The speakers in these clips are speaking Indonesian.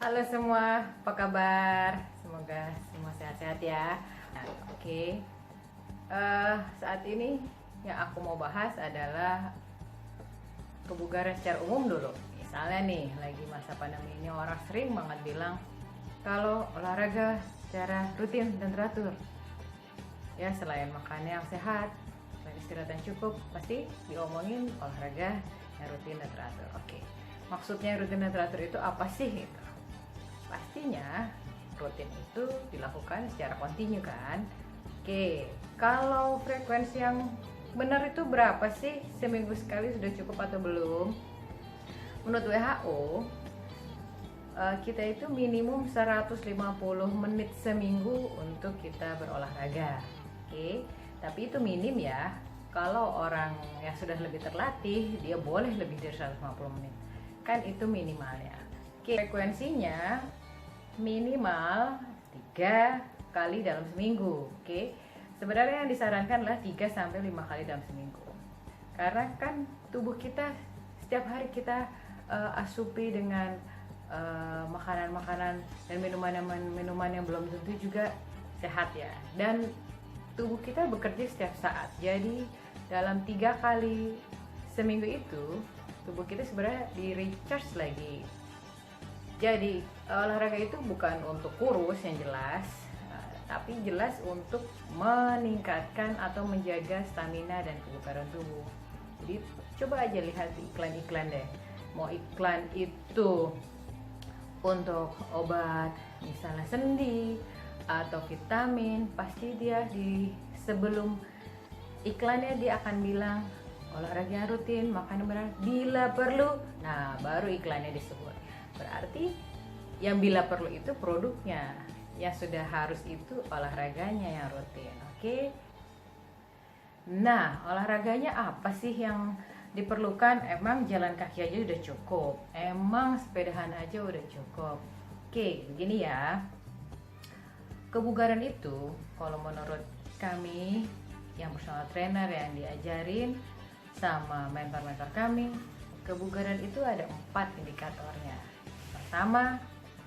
Halo semua, apa kabar? Semoga semua sehat-sehat ya. Nah, oke. Saat ini yang aku mau bahas adalah kebugaran secara umum dulu. Misalnya nih, lagi masa pandemi ini orang sering banget bilang kalau olahraga secara rutin dan teratur. Ya, selain makannya yang sehat, selain istirahat yang cukup, pasti diomongin olahraga yang rutin dan teratur. Oke. Maksudnya rutin dan teratur itu apa sih? Gitu. Pastinya rutin itu dilakukan secara kontinu kan. Oke, kalau frekuensi yang benar itu berapa sih? Seminggu sekali sudah cukup atau belum? Menurut WHO, kita itu minimum 150 menit seminggu untuk kita berolahraga. Oke, tapi itu minim ya. Kalau orang yang sudah lebih terlatih, dia boleh lebih dari 150 menit. Kan itu minimalnya. Oke, frekuensinya minimal 3 kali dalam seminggu. Oke. Sebenarnya yang disarankan adalah 3 sampai 5 kali dalam seminggu. Karena kan tubuh kita setiap hari kita asupi dengan makanan-makanan dan minuman yang belum tentu juga sehat ya. Dan tubuh kita bekerja setiap saat. Jadi dalam 3 kali seminggu itu tubuh kita sebenarnya di recharge lagi. Jadi olahraga itu bukan untuk kurus yang jelas, tapi jelas untuk meningkatkan atau menjaga stamina dan kebugaran tubuh. Jadi coba aja lihat di iklan-iklan deh. Mau iklan itu untuk obat misalnya sendi atau vitamin, pasti dia di sebelum iklannya dia akan bilang olahraga rutin, makan benar bila perlu. Nah, baru iklannya disebut. Berarti yang bila perlu itu produknya, yang sudah harus itu olahraganya yang rutin. Oke. Nah, olahraganya apa sih yang diperlukan? Emang jalan kaki aja udah cukup, emang sepedahan aja udah cukup. Oke, begini ya. Kebugaran itu kalau menurut kami yang personal trainer yang diajarin sama mentor-mentor kami, kebugaran itu ada 4 indikatornya. Pertama,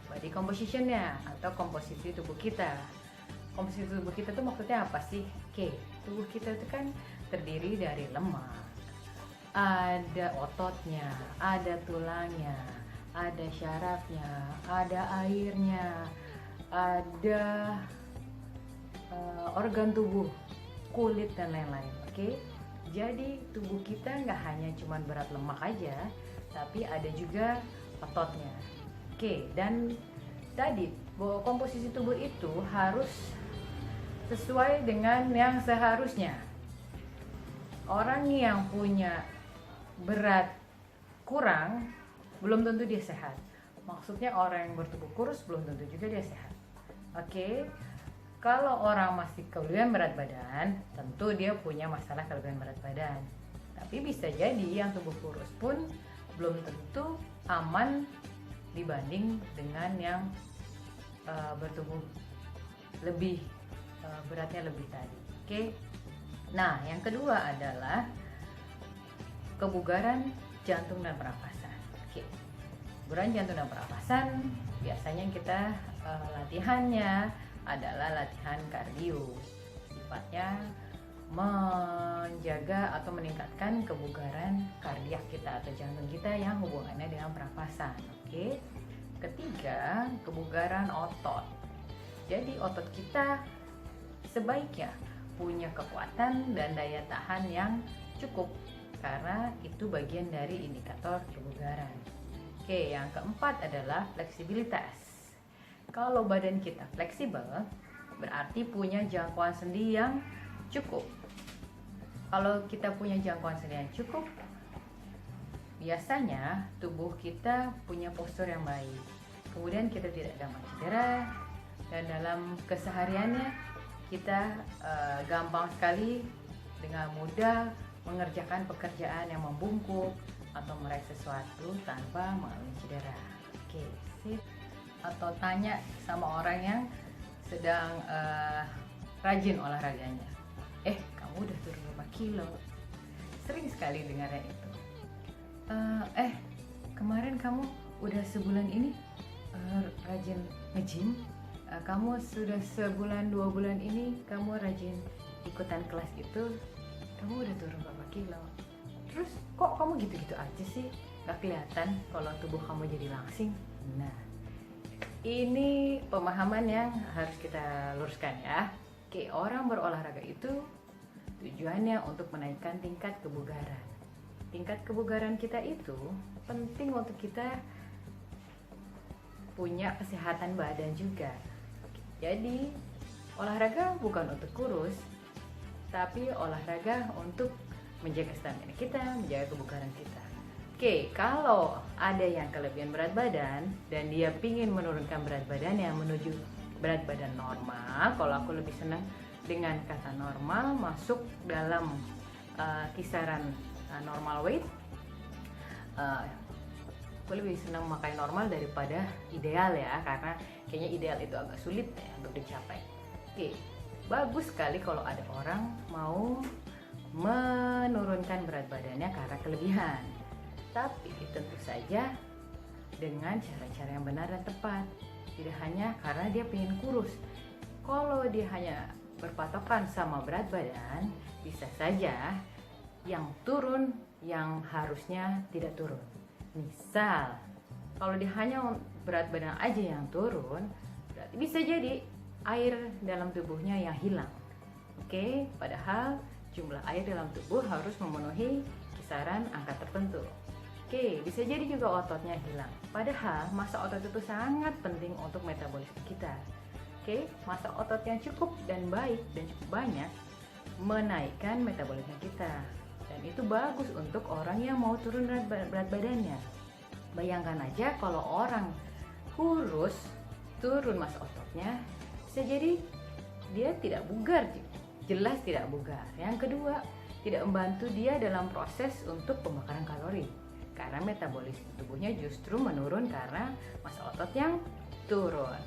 body compositionnya atau komposisi tubuh kita. Komposisi tubuh kita tuh maksudnya apa sih? Oke, tubuh kita itu kan terdiri dari lemak, ada ototnya, ada tulangnya, ada syarafnya, ada airnya, ada organ tubuh, kulit dan lain-lain. Oke, jadi tubuh kita nggak hanya cuma berat lemak aja, tapi ada juga ototnya. Oke, dan tadi bahwa komposisi tubuh itu harus sesuai dengan yang seharusnya. Orang yang punya berat kurang belum tentu dia sehat. Maksudnya orang yang bertubuh kurus belum tentu juga dia sehat. Oke. Kalau orang masih kelebihan berat badan, tentu dia punya masalah kelebihan berat badan. Tapi bisa jadi yang tubuh kurus pun belum tentu aman dibanding dengan yang bertubuh lebih beratnya lebih tadi. Oke. Nah, yang kedua adalah kebugaran jantung dan pernapasan. Oke. Kebugaran jantung dan pernapasan biasanya kita latihannya adalah latihan kardio. Sifatnya menjaga atau meningkatkan kebugaran kardiak kita atau jantung kita yang hubungannya dengan pernapasan. Oke. Ketiga, kebugaran otot. Jadi otot kita sebaiknya punya kekuatan dan daya tahan yang cukup karena itu bagian dari indikator kebugaran. Oke, yang keempat adalah fleksibilitas. Kalau badan kita fleksibel, berarti punya jangkauan sendi yang cukup. Kalau kita punya jangkauan sendi yang cukup, biasanya tubuh kita punya postur yang baik. Kemudian kita tidak gampang cedera dan dalam kesehariannya kita gampang sekali dengan mudah mengerjakan pekerjaan yang membungkuk atau meraih sesuatu tanpa mengalami cedera. Oke, sip. Atau tanya sama orang yang sedang rajin olahraganya, kamu udah turun 5 kilo. Sering sekali dengarnya itu. Kemarin kamu udah sebulan ini rajin nge-gym, kamu sudah sebulan 2 bulan ini kamu rajin ikutan kelas itu, kamu udah turun berapa kilo? Terus kok kamu gitu-gitu aja sih, gak kelihatan kalau tubuh kamu jadi langsing? Nah, ini pemahaman yang harus kita luruskan ya. Oke, orang berolahraga itu tujuannya untuk menaikkan tingkat kebugaran. Tingkat kebugaran kita itu penting untuk kita punya kesehatan badan juga. Jadi olahraga bukan untuk kurus, tapi olahraga untuk menjaga stamina kita, menjaga kebugaran kita. Oke, kalau ada yang kelebihan berat badan dan dia pingin menurunkan berat badannya menuju berat badan normal, kalau aku lebih senang dengan kata normal, masuk dalam kisaran normal weight, aku lebih senang memakai normal daripada ideal ya, karena kayaknya ideal itu agak sulit ya untuk dicapai. Oke, bagus sekali kalau ada orang mau menurunkan berat badannya karena kelebihan, tapi tentu saja dengan cara-cara yang benar dan tepat. Tidak hanya karena dia pengen kurus. Kalau dia hanya berpatokan sama berat badan, bisa saja yang turun yang harusnya tidak turun. Misal, kalau dia hanya berat badan aja yang turun, berarti bisa jadi air dalam tubuhnya yang hilang. Oke, padahal jumlah air dalam tubuh harus memenuhi kisaran angka tertentu. Oke, bisa jadi juga ototnya hilang. Padahal massa otot itu sangat penting untuk metabolisme kita. Oke, massa otot yang cukup dan baik dan cukup banyak menaikkan metabolisme kita. Dan itu bagus untuk orang yang mau turun berat badannya. Bayangkan aja kalau orang kurus turun massa ototnya, bisa jadi dia tidak bugar, jelas tidak bugar. Yang kedua, tidak membantu dia dalam proses untuk pembakaran kalori, karena metabolisme tubuhnya justru menurun karena massa otot yang turun.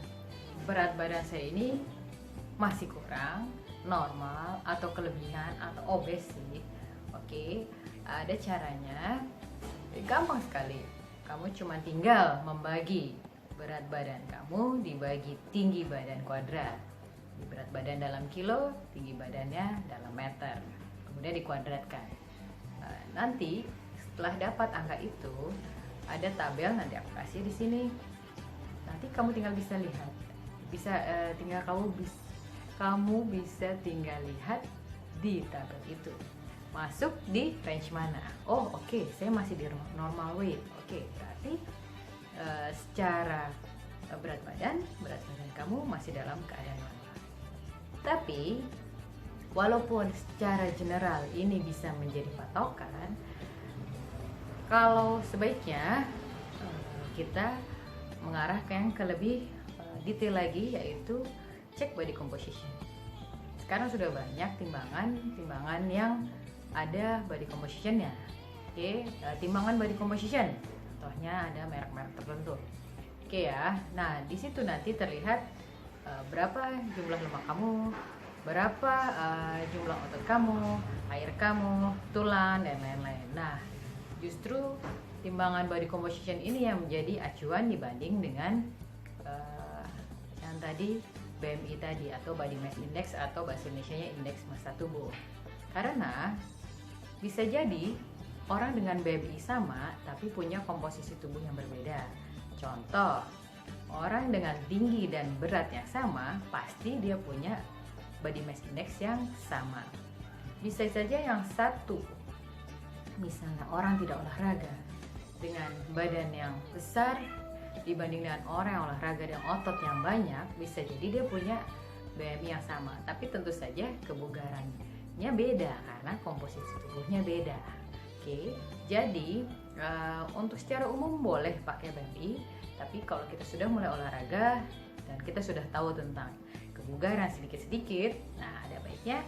Berat badan saya ini masih kurang, normal, atau kelebihan, atau obes sih. Oke, ada caranya, gampang sekali. Kamu cuma tinggal membagi berat badan kamu dibagi tinggi badan kuadrat. Berat badan dalam kilo, tinggi badannya dalam meter, kemudian dikuadratkan. Nanti setelah dapat angka itu, ada tabel nanti aku kasih di sini. Nanti kamu tinggal bisa lihat, kamu bisa tinggal lihat di tabel itu masuk di range mana. Oh oke, saya masih di normal weight. Oke, berarti secara berat badan kamu masih dalam keadaan normal. Tapi walaupun secara general ini bisa menjadi patokan, kalau sebaiknya kita mengarah ke lebih detail lagi, yaitu cek body composition. Sekarang sudah banyak timbangan yang ada body compositionnya. Oke, timbangan body composition, contohnya ada merek-merek tertentu. Oke ya, nah di situ nanti terlihat berapa jumlah lemak kamu, berapa jumlah otot kamu, air kamu, tulang, dan lain-lain. Nah, justru timbangan body composition ini yang menjadi acuan dibanding dengan yang tadi BMI tadi, atau body mass index, atau bahasa Indonesianya indeks massa tubuh. Karena bisa jadi orang dengan BMI sama tapi punya komposisi tubuh yang berbeda. Contoh, orang dengan tinggi dan berat yang sama pasti dia punya body mass index yang sama. Bisa saja yang satu, misalnya orang tidak olahraga, dengan badan yang besar dibanding dengan orang yang olahraga dan otot yang banyak, bisa jadi dia punya BMI yang sama, tapi tentu saja kebugarannya beda karena komposisi tubuhnya beda. Oke, jadi untuk secara umum boleh pakai BMI, tapi kalau kita sudah mulai olahraga dan kita sudah tahu tentang kebugaran sedikit-sedikit, nah ada baiknya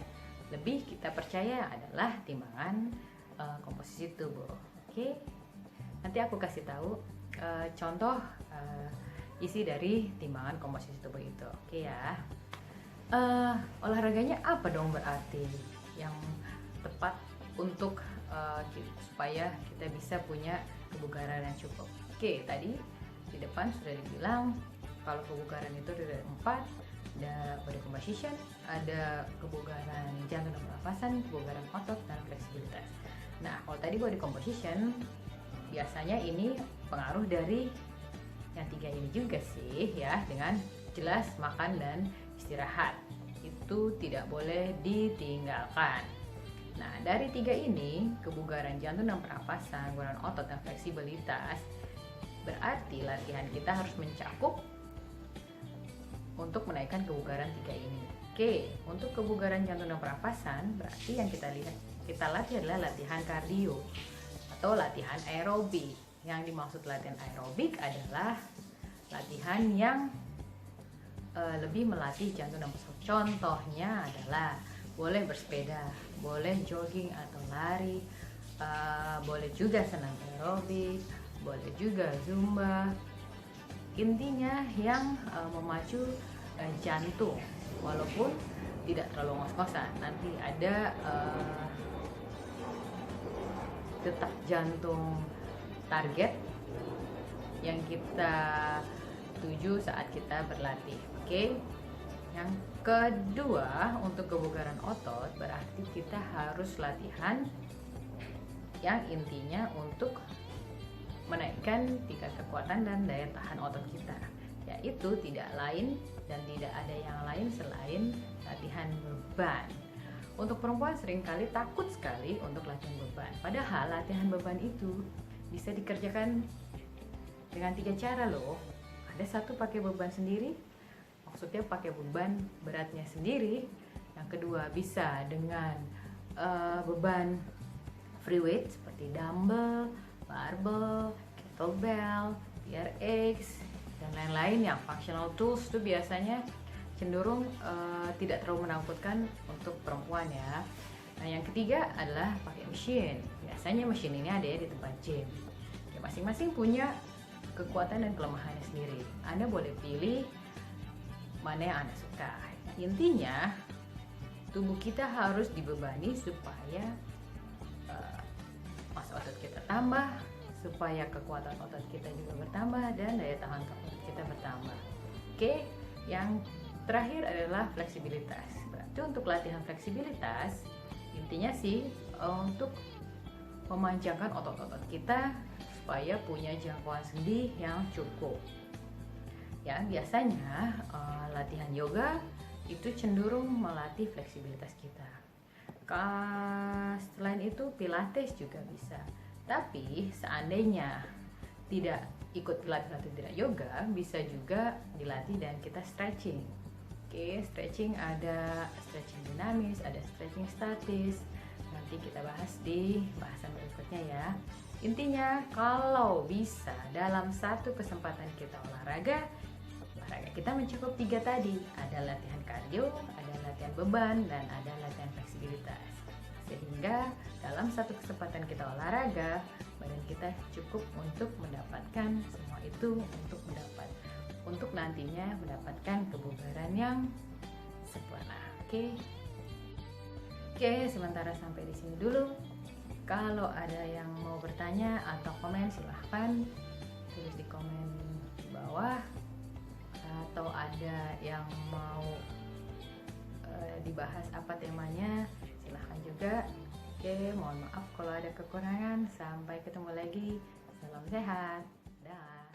lebih kita percaya adalah timbangan komposisi tubuh. Oke, nanti aku kasih tahu contoh isi dari timbangan komposisi tubuh itu. Oke ya. Olahraganya apa dong berarti yang tepat untuk supaya kita bisa punya kebugaran yang cukup? Oke, tadi di depan sudah dibilang kalau kebugaran itu ada 4, ada body composition, ada kebugaran jantung dan pernapasan, kebugaran otot, dan fleksibilitas. Nah, kalau tadi body composition, biasanya ini pengaruh dari yang 3 ini juga sih ya, dengan jelas makan dan istirahat. Itu tidak boleh ditinggalkan. Nah, dari 3 ini, kebugaran jantung dan pernapasan, kebugaran otot, dan fleksibilitas, berarti latihan kita harus mencakup untuk menaikkan kebugaran 3 ini. Oke, untuk kebugaran jantung dan pernapasan, berarti yang kita latih adalah latihan kardio atau latihan aerobik. Yang dimaksud latihan aerobik adalah latihan yang lebih melatih jantung dan pernapasan. Contohnya adalah boleh bersepeda, boleh jogging atau lari, boleh juga senam aerobik, boleh juga zumba. Intinya yang memacu jantung, walaupun tidak terlalu ngos-ngosan. Nanti ada detak jantung target yang kita tuju saat kita berlatih. Oke. Yang kedua, untuk kebugaran otot berarti kita harus latihan yang intinya untuk menaikkan tingkat kekuatan dan daya tahan otot kita, yaitu tidak lain dan tidak ada yang lain selain latihan beban. Untuk perempuan seringkali takut sekali untuk latihan beban, padahal latihan beban itu bisa dikerjakan dengan 3 cara loh. Ada satu pakai beban sendiri, maksudnya pakai beban beratnya sendiri. Yang kedua bisa dengan beban free weight seperti dumbbell, barbell, kettlebell, TRX, dan lain-lain. Yang functional tools itu biasanya cenderung tidak terlalu menakutkan untuk perempuan ya. Nah, yang ketiga adalah pakai mesin. Biasanya mesin ini ada ya di tempat gym. Ya, masing-masing punya kekuatan dan kelemahannya sendiri. Anda boleh pilih mana yang Anda suka. Intinya tubuh kita harus dibebani supaya massa otot kita tambah, supaya kekuatan otot kita juga bertambah dan daya tahan otot kita bertambah. Oke, yang terakhir adalah fleksibilitas. Berarti untuk latihan fleksibilitas intinya sih untuk memanjangkan otot-otot kita supaya punya jangkauan sendi yang cukup. Ya, biasanya latihan yoga itu cenderung melatih fleksibilitas kita. Selain itu pilates juga bisa. Tapi seandainya tidak ikut pilates atau tidak yoga, bisa juga dilatih dan kita stretching. Oke, stretching ada stretching dinamis, ada stretching statis. Nanti kita bahas di bahasan berikutnya ya. Intinya kalau bisa dalam satu kesempatan kita olahraga kita mencukup 3 tadi. Ada latihan kardio, ada latihan beban, dan ada latihan fleksibilitas. Sehingga dalam satu kesempatan kita olahraga, badan kita cukup untuk mendapatkan semua itu, untuk nantinya mendapatkan kebugaran yang sempurna. Oke, sementara sampai di sini dulu. Kalau ada yang mau bertanya atau komen, silahkan tulis di komen di bawah. Atau ada yang mau dibahas apa temanya, silahkan juga. Oke, mohon maaf kalau ada kekurangan. Sampai ketemu lagi. Salam sehat. Dah.